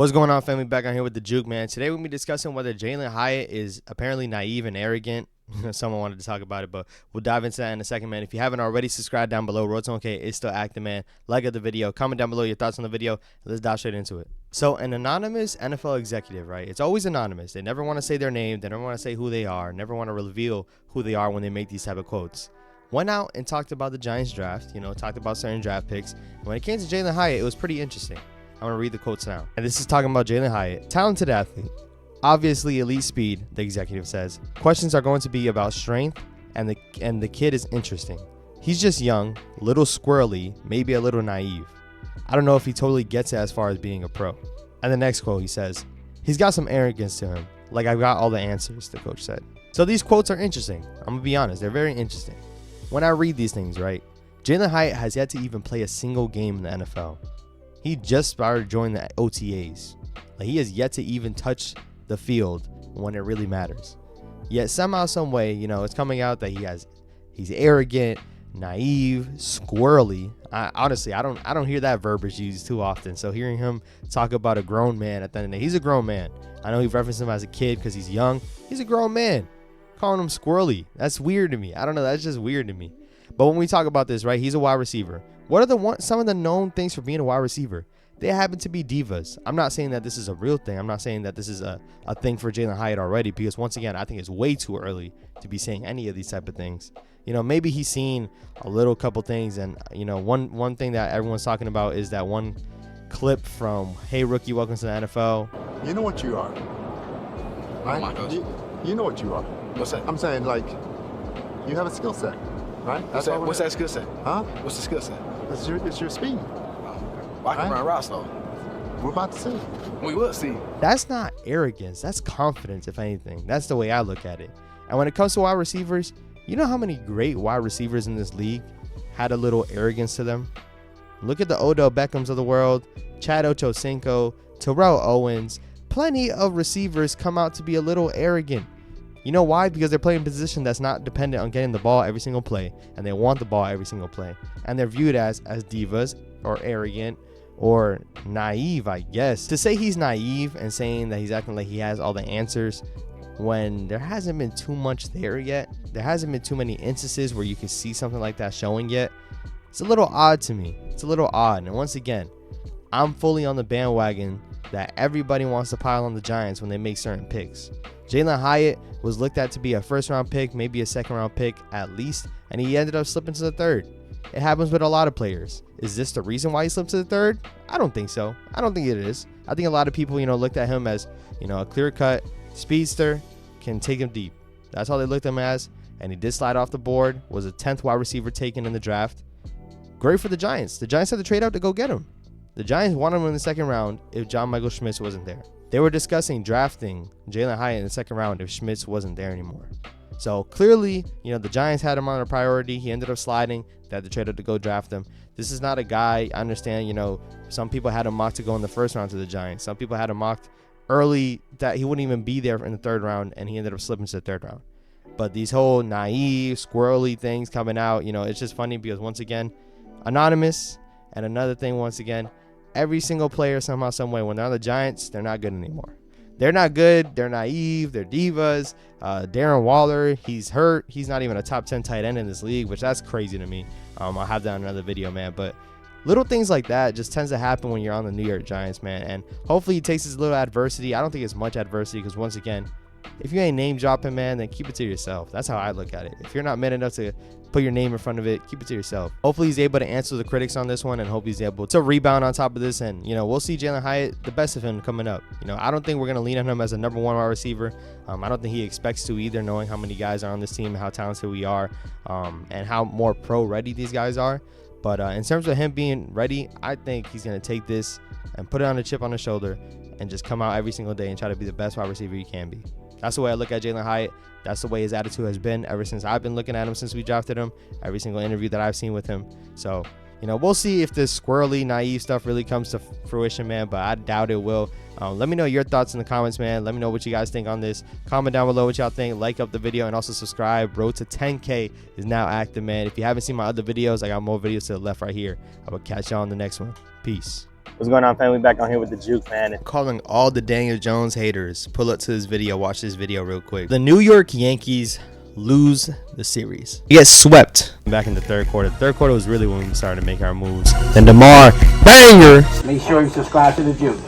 What's going on, family? Back on here with the Juke, man. Today we're going to be discussing whether Jalen Hyatt is apparently naive and arrogant. Someone wanted to talk about it, but we'll dive into that in a second, man. If you haven't already, subscribe down below. Road to OK is still active, man. Like the video. Comment down below your thoughts on the video. Let's dive straight into it. So an anonymous NFL executive, right? It's always anonymous. They never want to say their name. They never want to say who they are. Never want to reveal who they are when they make these type of quotes. Went out and talked about the Giants draft, talked about certain draft picks. When it came to Jalen Hyatt, it was pretty interesting. I'm going to read the quotes now. And this is talking about Jalen Hyatt. Talented athlete. Obviously elite speed, the executive says. Questions are going to be about strength, and the kid is interesting. He's just young, little squirrely, maybe a little naive. I don't know if he totally gets it as far as being a pro. And the next quote, he says, he's got some arrogance to him. Like, I've got all the answers, the coach said. So these quotes are interesting. I'm going to be honest. They're very interesting. When I read these things, right, Jalen Hyatt has yet to even play a single game in the NFL. He just started joining the OTAs. Like, he has yet to even touch the field when it really matters. Yet somehow, some way, it's coming out that he's arrogant, naive, squirrely. Honestly, I don't hear that verbiage used too often. So hearing him talk about a grown man at the end of the day, he's a grown man. I know he referenced him as a kid because he's young. He's a grown man. Calling him squirrely, that's weird to me. I don't know, that's just weird to me. But when we talk about this, right, he's a wide receiver. What are some of the known things for being a wide receiver? They happen to be divas. I'm not saying that this is a real thing. I'm not saying that this is a thing for Jalen Hyatt already, because once again, I think it's way too early to be saying any of these type of things. Maybe he's seen a little couple things, and one thing that everyone's talking about is that one clip from "Hey Rookie, welcome to the NFL." You know what you are, right? You know what you are. What's that? I'm saying, like, you have a skill set, right? What's that skill set? Huh? What's the skill set? It's your speed. I can run routes though. We're about to see. We will see. That's not arrogance. That's confidence, if anything. That's the way I look at it. And when it comes to wide receivers, you know how many great wide receivers in this league had a little arrogance to them? Look at the Odell Beckhams of the world, Chad Ochocinco, Terrell Owens. Plenty of receivers come out to be a little arrogant. You know why? Because they're playing a position that's not dependent on getting the ball every single play, and they want the ball every single play. And they're viewed as divas or arrogant or naive, I guess. To say he's naive and saying that he's acting like he has all the answers when there hasn't been too much there yet, there hasn't been too many instances where you can see something like that showing yet, it's a little odd to me. It's a little odd. And once again, I'm fully on the bandwagon that everybody wants to pile on the Giants when they make certain picks. Jalen Hyatt was looked at to be a first-round pick, maybe a second-round pick at least, and he ended up slipping to the third. It happens with a lot of players. Is this the reason why he slipped to the third? I don't think so. I don't think it is. I think a lot of people, looked at him as, a clear-cut speedster, can take him deep. That's all they looked at him as, and he did slide off the board, was a 10th wide receiver taken in the draft. Great for the Giants. The Giants had to trade up to go get him. The Giants wanted him in the second round if John Michael Schmitz wasn't there. They were discussing drafting Jalen Hyatt in the second round if Schmitz wasn't there anymore. So clearly, the Giants had him on a priority. He ended up sliding. They had to trade up to go draft him. This is not a guy, I understand, some people had him mocked to go in the first round to the Giants. Some people had him mocked early that he wouldn't even be there in the third round, and he ended up slipping to the third round. But these whole naive, squirrely things coming out, it's just funny because, once again, anonymous. And another thing, once again, every single player somehow, some way, when they're on the Giants, they're not good anymore. They're not good. They're naive. They're divas. Darren Waller, he's hurt. He's not even a top 10 tight end in this league, which that's crazy to me. I'll have that in another video, man. But little things like that just tends to happen when you're on the New York Giants, man. And hopefully he takes his little adversity. I don't think it's much adversity because, once again, if you ain't name dropping, man, then keep it to yourself. That's how I look at it. If you're not man enough to put your name in front of it, keep it to yourself. Hopefully he's able to answer the critics on this one, and hope he's able to rebound on top of this. And, we'll see Jalen Hyatt, the best of him, coming up. I don't think we're going to lean on him as a number one wide receiver. I don't think he expects to either, knowing how many guys are on this team and how talented we are, and how more pro-ready these guys are. But in terms of him being ready, I think he's going to take this and put it on a chip on his shoulder and just come out every single day and try to be the best wide receiver he can be. That's the way I look at Jalen Hyatt. That's the way his attitude has been ever since I've been looking at him since we drafted him, every single interview that I've seen with him. So, we'll see if this squirrely, naive stuff really comes to fruition, man, but I doubt it will. Let me know your thoughts in the comments, man. Let me know what you guys think on this. Comment down below what y'all think. Like up the video and also subscribe. Road to 10K is now active, man. If you haven't seen my other videos, I got more videos to the left right here. I will catch y'all on the next one. Peace. What's going on, family? Back on here with the Juke, man. Calling all the Daniel Jones haters. Pull up to this video. Watch this video real quick. The New York Yankees lose the series. We get swept back in the third quarter. The third quarter was really when we started to make our moves. And DeMar banger. Make sure you subscribe to the Juke.